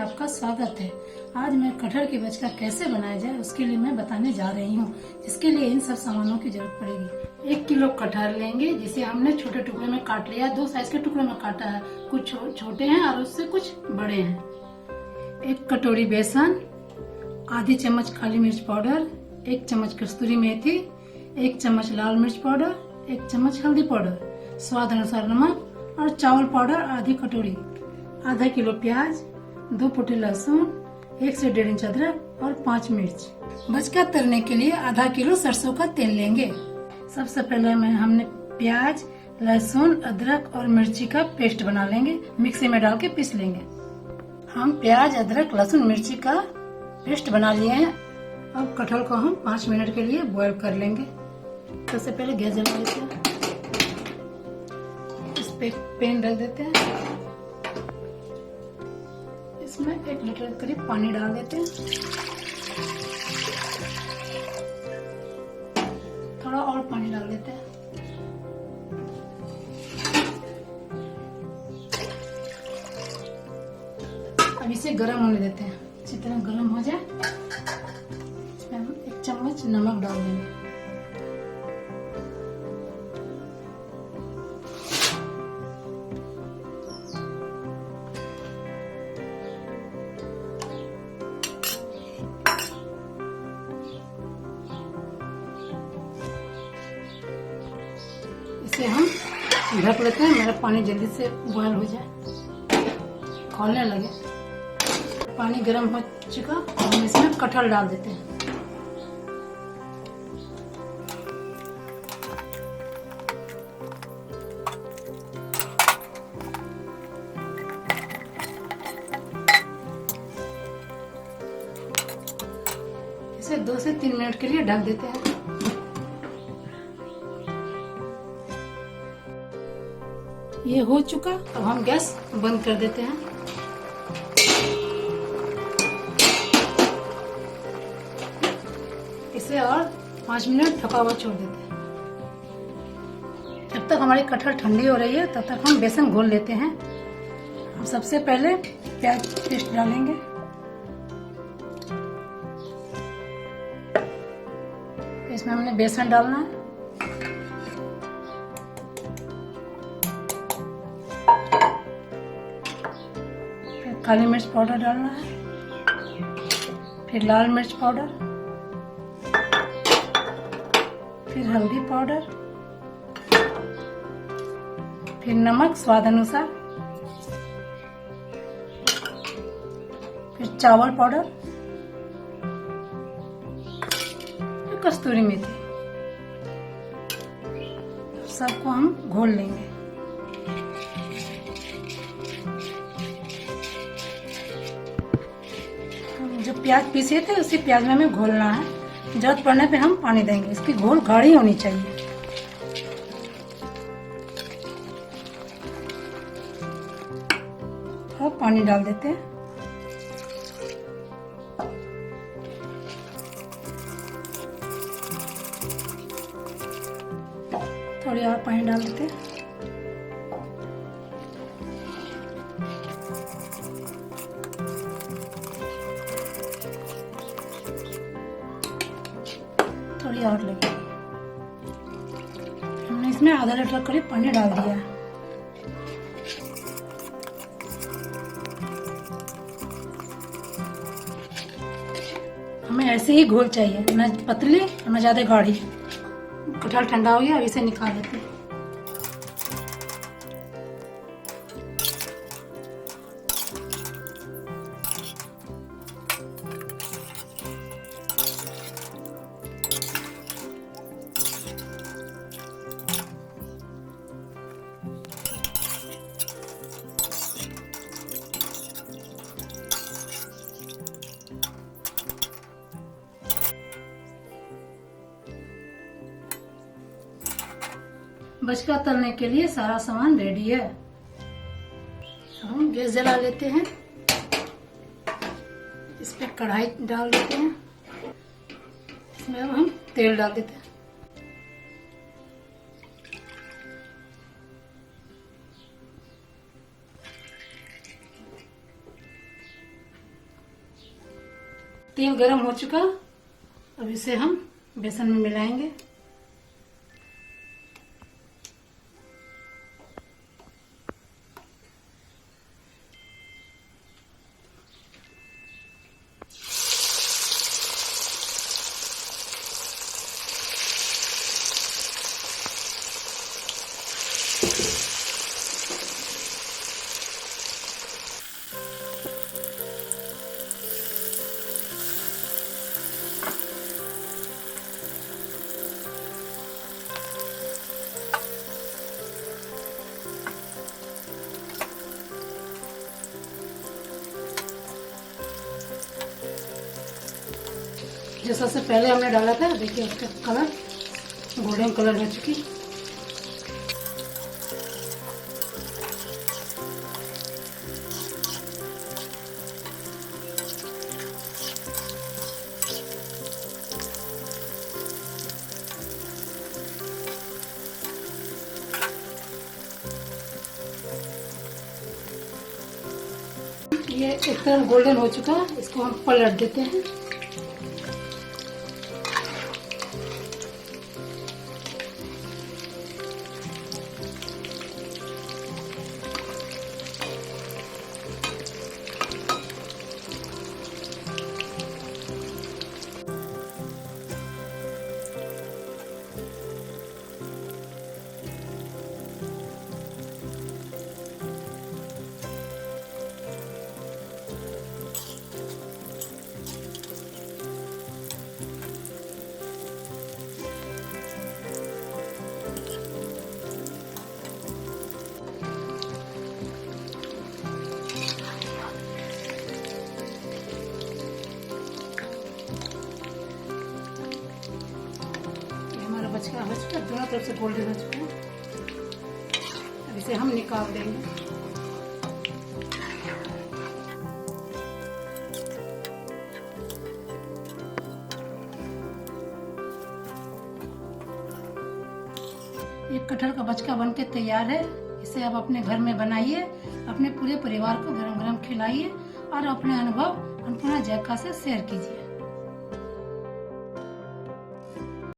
आपका स्वागत है। आज मैं कटहल की बचका कैसे बनाया जाए उसके लिए मैं बताने जा रही हूँ। जिसके लिए इन सब सामानों की जरूरत पड़ेगी। 1 किलो कटहल लेंगे जिसे हमने छोटे टुकड़े में काट लिया, 2 साइज के टुकड़े में काटा है। कुछ छोटे हैं और उससे कुछ बड़े हैं। 1 कटोरी बेसन, आधी चम्मच काली मिर्च पाउडर, 1 चम्मच कस्तूरी मेथी, 1 चम्मच लाल मिर्च पाउडर, 1 चम्मच हल्दी पाउडर, स्वाद अनुसार नमक और चावल पाउडर आधी कटोरी, आधा किलो प्याज, 2 फुटे लहसुन, 1 से 1.5 इंच अदरक और 5 मिर्च। बचका तलने के लिए आधा किलो सरसों का तेल लेंगे। सबसे पहले हमने प्याज, लहसुन, अदरक और मिर्ची का पेस्ट बना लेंगे, मिक्सी में डाल के पीस लेंगे। हम प्याज, अदरक, लहसुन, मिर्ची का पेस्ट बना लिए हैं। अब कटहल को हम 5 मिनट के लिए बॉईल कर लेंगे। सबसे पहले गैस जला लेते हैं, इस पे पैन रख देते हैं, इसमें 1 लीटर करीब पानी डाल देते हैं। थोड़ा और पानी डाल देते हैं। अब इसे गर्म होने देते हैं। अच्छी तरह गर्म हो जाए, इसमें हम 1 चम्मच नमक डाल देंगे। इसे हम ढक लेते हैं, मेरा पानी जल्दी से बॉयल हो जाए, खौलने लगे। पानी गर्म हो चुका, हम इसमें कटहल डाल देते हैं। इसे 2 से 3 मिनट के लिए ढक देते हैं। ये हो चुका, अब हम गैस बंद कर देते हैं। इसे और 5 मिनट ढका हुआ छोड़ देते हैं। जब तक हमारी कटहल ठंडी हो रही है तब तक हम बेसन घोल लेते हैं। हम सबसे पहले प्याज पेस्ट डालेंगे, इसमें हमने बेसन डालना है, काली मिर्च पाउडर डालना है, फिर लाल मिर्च पाउडर, फिर हल्दी पाउडर, फिर नमक स्वाद अनुसार, फिर चावल पाउडर, फिर कस्तूरी मेथी। सबको हम घोल लेंगे। जो प्याज पीसे थे उसी प्याज में हमें घोलना है। जरूरत पड़ने पे हम पानी देंगे। इसकी घोल गाढ़ी होनी चाहिए। अब पानी डाल देते हैं। थोड़ी और पानी डाल देते हैं। थोड़ी और लगी। हमने इसमें आधा लीटर करीब पानी डाल दिया है। हमें ऐसे ही घोल चाहिए, न पतली और न ज्यादा गाढ़ी। कटहल ठंडा हो गया, अब इसे निकाल लेते हैं। बचका तलने के लिए सारा सामान रेडी है। हम गैस जला लेते हैं, इस पे कढ़ाई डाल देते हैं, इसमें अब हम तेल डाल देते हैं। तेल गरम हो चुका, अब इसे हम बेसन में मिलाएंगे। जो सबसे पहले हमने डाला था, देखिए उसका कलर गोल्डन कलर हो चुकी। ये एक तरफ गोल्डन हो चुका है, इसको हम पलट देते हैं। बचका हो चुका, दोनों तरफ से गोल्डन हो चुका है। अब इसे हम निकाल देंगे। एक कटहल का बचका बनके तैयार है। इसे आप अपने घर में बनाइए, अपने पूरे परिवार को गरम गरम खिलाइए और अपने अनुभव अन्नपूर्णा जैका से शेयर कीजिए।